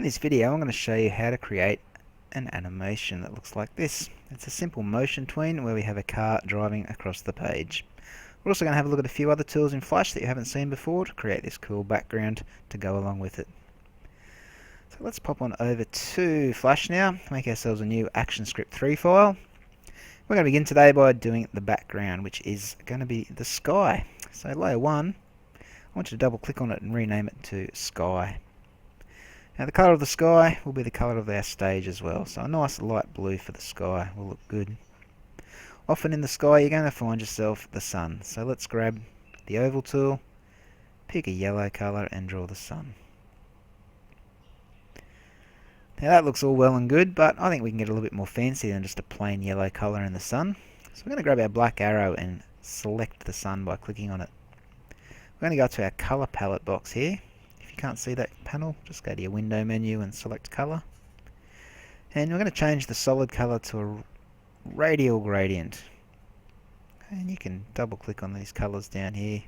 this video I'm going to show you how to create an animation that looks like this. It's a simple motion tween where we have a car driving across the page. We're also going to have a look at a few other tools in Flash that you haven't seen before to create this cool background to go along with it. So let's pop on over to Flash now, make ourselves a new ActionScript 3 file. We're going to begin today by doing the background, which is going to be the sky. So layer 1, I want you to double click on it and rename it to sky. Now the colour of the sky will be the colour of our stage as well, so a nice light blue for the sky will look good. Often in the sky you're going to find yourself the sun, so let's grab the oval tool, pick a yellow colour and draw the sun. Now that looks all well and good, but I think we can get a little bit more fancy than just a plain yellow colour in the sun. So we're going to grab our black arrow and select the sun by clicking on it. We're going to go to our colour palette box here. If you can't see that panel, just go to your window menu and select colour. And we're going to change the solid colour to a radial gradient. And you can double click on these colours down here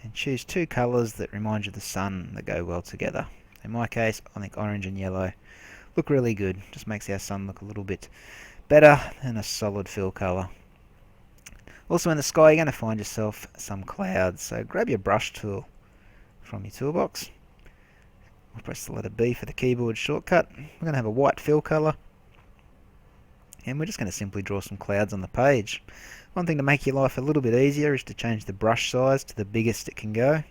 and choose two colours that remind you of the sun that go well together. In my case, I think orange and yellow look really good. Just makes our sun look a little bit better than a solid fill colour. Also in the sky you're going to find yourself some clouds, so grab your brush tool from your toolbox. We'll press the letter B for the keyboard shortcut. We're going to have a white fill colour and we're just going to simply draw some clouds on the page. One thing to make your life a little bit easier is to change the brush size to the biggest it can go,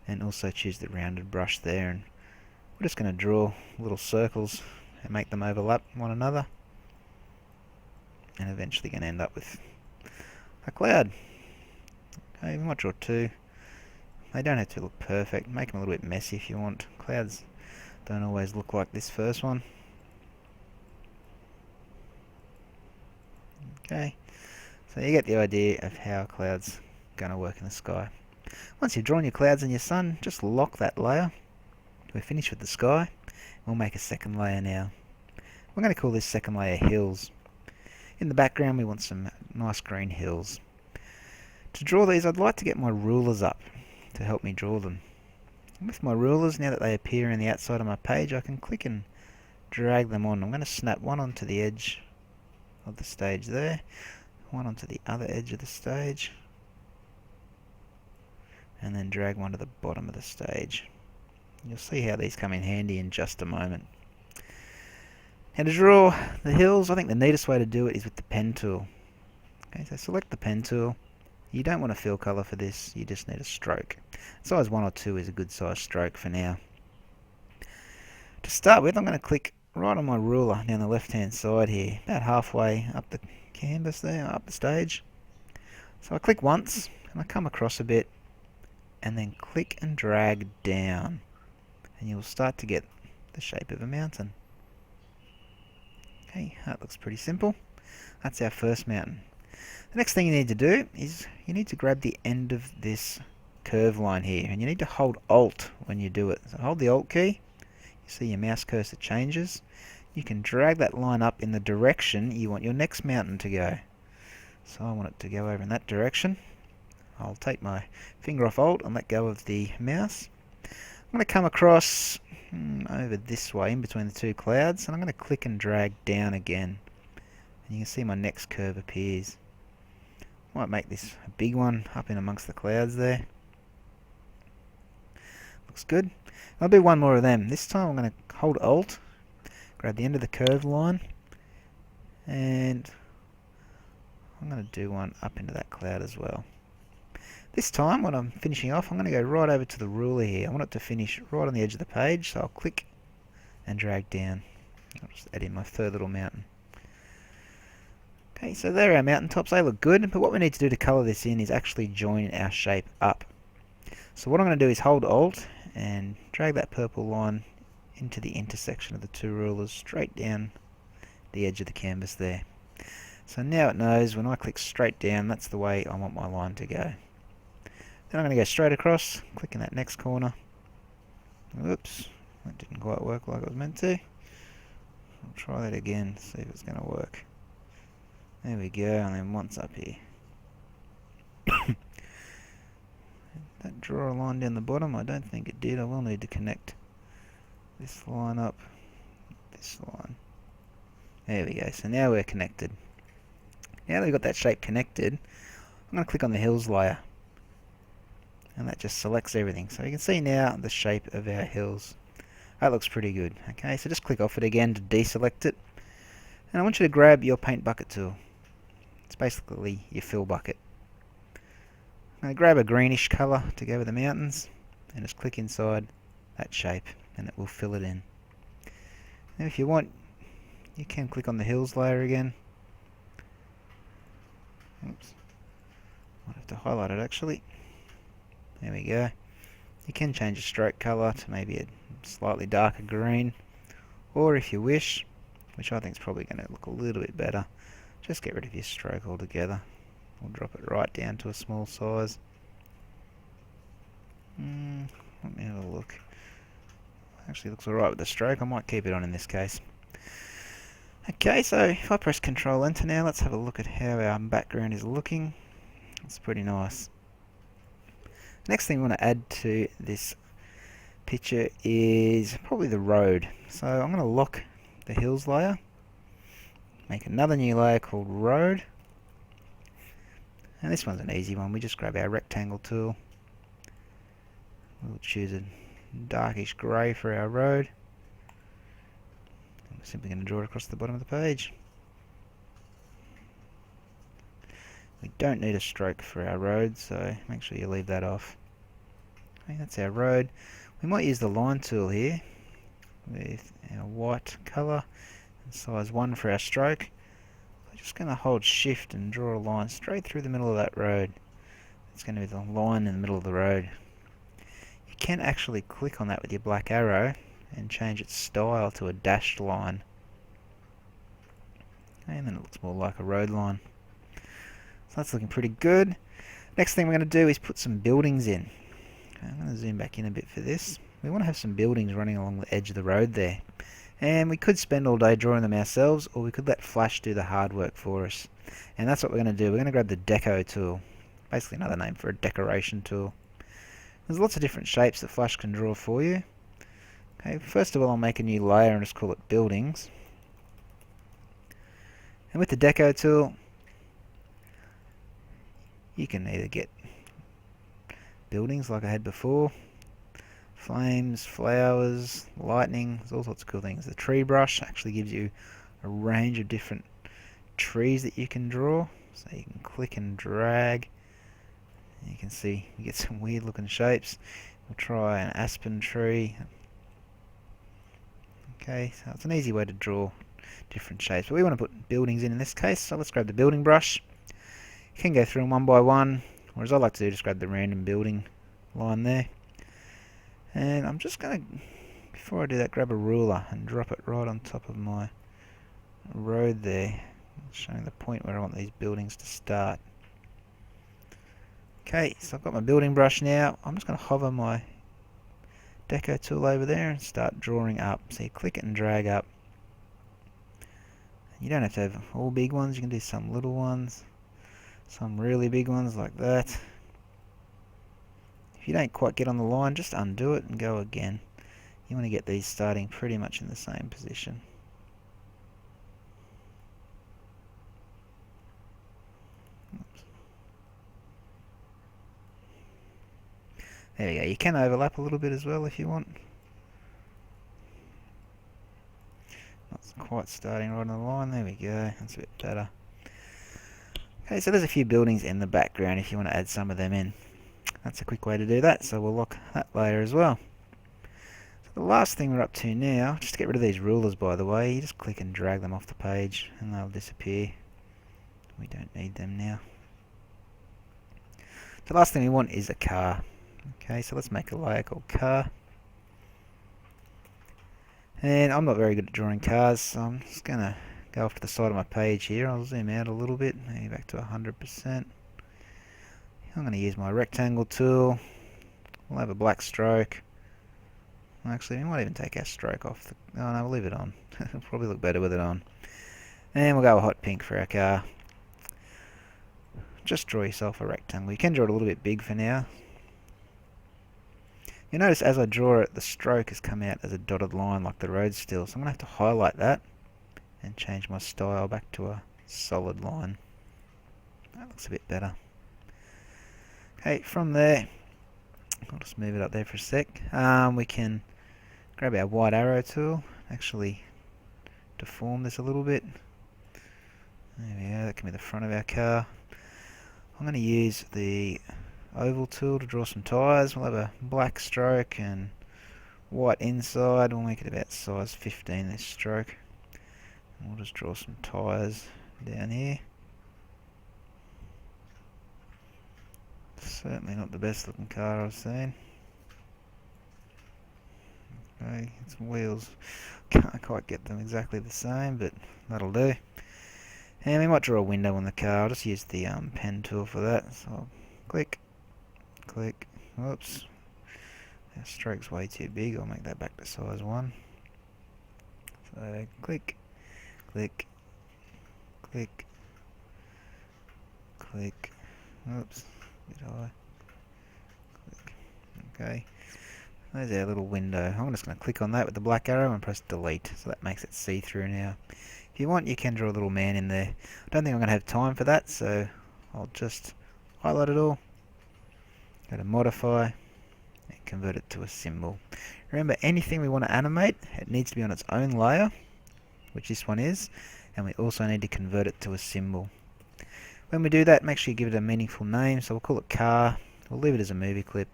and also choose the rounded brush there, and we're just going to draw little circles and make them overlap one another, and eventually going to end up with a cloud. Okay, we might draw two. They don't have to look perfect. Make them a little bit messy if you want. Clouds don't always look like this first one. Okay, so you get the idea of how a cloud's going to work in the sky. Once you've drawn your clouds and your sun, just lock that layer. We're finished with the sky. We'll make a second layer now. We're going to call this second layer hills. In the background we want some nice green hills. To draw these I'd like to get my rulers up to help me draw them. With my rulers, now that they appear on the outside of my page, I can click and drag them on. I'm going to snap one onto the edge of the stage there, one onto the other edge of the stage, and then drag one to the bottom of the stage. You'll see how these come in handy in just a moment. Now to draw the hills, I think the neatest way to do it is with the pen tool. Okay, so select the pen tool. You don't want a fill colour for this, you just need a stroke. Size 1 or 2 is a good size stroke for now. To start with, I'm going to click right on my ruler down the left hand side here, about halfway up the canvas there, up the stage. So I click once and I come across a bit and then click and drag down, and you'll start to get the shape of a mountain. Okay, that looks pretty simple. That's our first mountain. The next thing you need to do is you need to grab the end of this curve line here, and you need to hold Alt when you do it. So hold the Alt key, you see your mouse cursor changes. You can drag that line up in the direction you want your next mountain to go. So I want it to go over in that direction. I'll take my finger off Alt and let go of the mouse. I'm going to come across over this way in between the two clouds, and I'm going to click and drag down again. And you can see my next curve appears. Might make this a big one up in amongst the clouds there. Looks good. I'll do one more of them. This time I'm going to hold Alt, grab the end of the curved line, and I'm going to do one up into that cloud as well. This time when I'm finishing off, I'm going to go right over to the ruler here. I want it to finish right on the edge of the page, so I'll click and drag down. I'll just add in my third little mountain. Okay, so there are our mountaintops. They look good, but what we need to do to colour this in is actually join our shape up. So what I'm going to do is hold Alt and drag that purple line into the intersection of the two rulers straight down the edge of the canvas there. So now it knows when I click straight down, that's the way I want my line to go. Then I'm going to go straight across, click in that next corner. Oops, that didn't quite work like it was meant to. I'll try that again, see if it's going to work. There we go, and then once up here. That draw a line down the bottom, I don't think it did. I will need to connect this line up, this line. There we go. So now we're connected. Now that we've got that shape connected, I'm going to click on the hills layer. And that just selects everything. So you can see now the shape of our hills. That looks pretty good. Okay, so just click off it again to deselect it. And I want you to grab your paint bucket tool. It's basically your fill bucket. I'm going to grab a greenish colour to go with the mountains and just click inside that shape and it will fill it in. Now if you want, you can click on the hills layer again. Oops. Might have to highlight it actually. There we go. You can change the stroke colour to maybe a slightly darker green, or if you wish, which I think is probably going to look a little bit better, just get rid of your stroke altogether. We'll drop it right down to a small size. Let me have a look. Actually looks alright with the stroke. I might keep it on in this case. Okay, so if I press Control Enter now, let's have a look at how our background is looking. It's pretty nice. Next thing we want to add to this picture is probably the road. So I'm going to lock the hills layer, make another new layer called road, and this one's an easy one. We just grab our rectangle tool, we'll choose a darkish grey for our road, and we're simply going to draw it across the bottom of the page. We don't need a stroke for our road, so make sure you leave that off. Okay, that's our road. We might use the line tool here with our white colour and size 1 for our stroke. We're just going to hold shift and draw a line straight through the middle of that road. It's going to be the line in the middle of the road. You can actually click on that with your black arrow and change its style to a dashed line. Okay, and then it looks more like a road line. So that's looking pretty good. Next thing we're going to do is put some buildings in. Okay, I'm going to zoom back in a bit for this. We want to have some buildings running along the edge of the road there. And we could spend all day drawing them ourselves, or we could let Flash do the hard work for us. And that's what we're going to do. We're going to grab the deco tool. Basically another name for a decoration tool. There's lots of different shapes that Flash can draw for you. Okay, first of all I'll make a new layer and just call it buildings. And with the deco tool, you can either get buildings like I had before, flames, flowers, lightning, there's all sorts of cool things. The tree brush actually gives you a range of different trees that you can draw, so you can click and drag. You can see you get some weird looking shapes. We'll try an aspen tree. Okay, so it's an easy way to draw different shapes, but we want to put buildings in this case, so let's grab the building brush. You can go through them one by one, or as I like to do, just grab the random building line there. And I'm just going to, before I do that, grab a ruler and drop it right on top of my road there, showing the point where I want these buildings to start. Okay, so I've got my building brush now. I'm just going to hover my deco tool over there and start drawing up. So you click it and drag up. You don't have to have all big ones, you can do some little ones. Some really big ones like that. If you don't quite get on the line, just undo it and go again. You want to get these starting pretty much in the same position. Oops. There we go. You can overlap a little bit as well if you want. Not quite starting right on the line. There we go. That's a bit better. Okay, so there's a few buildings in the background if you want to add some of them in. That's a quick way to do that, so we'll lock that layer as well. So the last thing we're up to now, just to get rid of these rulers by the way, you just click and drag them off the page and they'll disappear. We don't need them now. The last thing we want is a car. Okay, so let's make a layer called car. And I'm not very good at drawing cars, so I'm just going to go off to the side of my page here. I'll zoom out a little bit, maybe back to 100%. I'm going to use my rectangle tool. We'll have a black stroke. Actually, we might even take our stroke off. Oh no, we'll leave it on. It'll probably look better with it on. And we'll go with hot pink for our car. Just draw yourself a rectangle. You can draw it a little bit big for now. You notice as I draw it, the stroke has come out as a dotted line like the road still. So I'm going to have to highlight that and change my style back to a solid line. That looks a bit better. Okay, from there, I'll just move it up there for a sec. We can grab our white arrow tool, actually deform this a little bit. There we go, that can be the front of our car. I'm going to use the oval tool to draw some tyres. We'll have a black stroke and white inside. We'll make it about size 15 this stroke. And we'll just draw some tyres down here. Certainly not the best looking car I've seen. Okay, its wheels, can't quite get them exactly the same, but that'll do. And we might draw a window on the car. I'll just use the pen tool for that. So I'll click, click, whoops. That stroke's way too big. I'll make that back to size 1. So click, click, click, click, oops, bit high, click, okay. There's our little window. I'm just going to click on that with the black arrow and press delete. So that makes it see-through now. If you want, you can draw a little man in there. I don't think I'm going to have time for that, so I'll just highlight it all, go to modify, and convert it to a symbol. Remember, anything we want to animate, it needs to be on its own layer, which this one is, and we also need to convert it to a symbol. When we do that, make sure you give it a meaningful name, so we'll call it car, we'll leave it as a movie clip,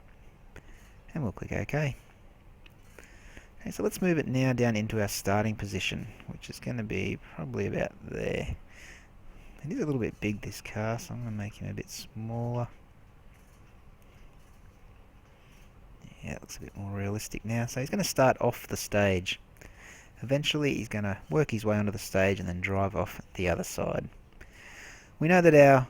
and we'll click OK. Okay, so let's move it now down into our starting position, which is going to be probably about there. It is a little bit big, this car, so I'm going to make him a bit smaller. Yeah, it looks a bit more realistic now. So he's going to start off the stage. Eventually he's going to work his way onto the stage and then drive off the other side. We know that our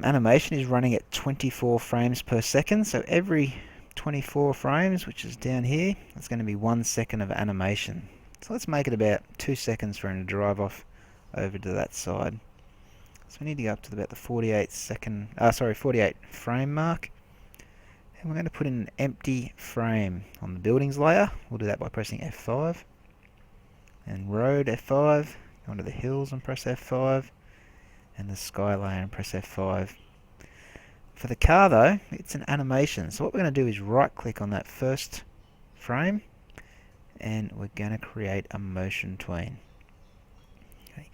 animation is running at 24 frames per second, so every 24 frames, which is down here, it's going to be 1 second of animation. So let's make it about 2 seconds for him to drive off over to that side. So we need to go up to about the 48 frame mark. And we're going to put in an empty frame on the buildings layer. We'll do that by pressing F5. And road F5, go onto the hills and press F5. And the sky layer and press F5. For the car though, it's an animation. So what we're going to do is right click on that first frame and we're going to create a motion tween. Okay.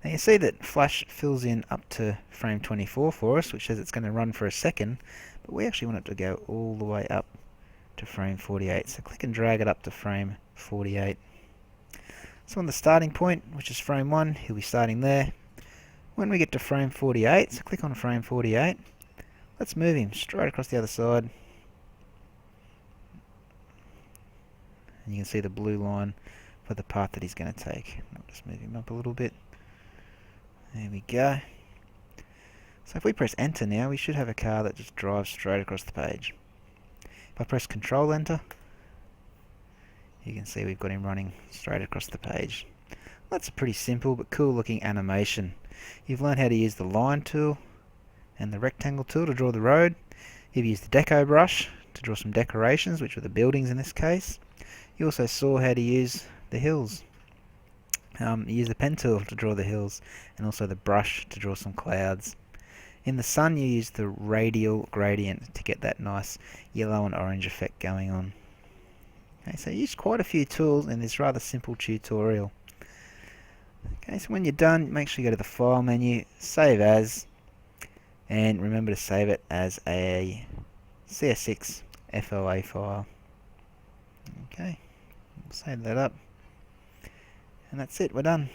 Now you see that Flash fills in up to frame 24 for us, which says it's going to run for a second, but we actually want it to go all the way up to frame 48. So click and drag it up to frame 48. So on the starting point, which is frame 1, he'll be starting there. When we get to frame 48, so click on frame 48, let's move him straight across the other side. And you can see the blue line for the path that he's going to take. I'll just move him up a little bit. There we go. So if we press enter now, we should have a car that just drives straight across the page. If I press Control Enter, you can see we've got him running straight across the page. That's a pretty simple but cool looking animation. You've learned how to use the line tool and the rectangle tool to draw the road. You've used the deco brush to draw some decorations, which were the buildings in this case. You also saw how to use the hills. You use the pen tool to draw the hills, and also the brush to draw some clouds. In the sun you use the radial gradient to get that nice yellow and orange effect going on. Okay, so you used quite a few tools in this rather simple tutorial. Okay, so when you're done, make sure you go to the File menu, Save As, and remember to save it as a CS6 FLA file. Okay, we'll save that up, and that's it, we're done.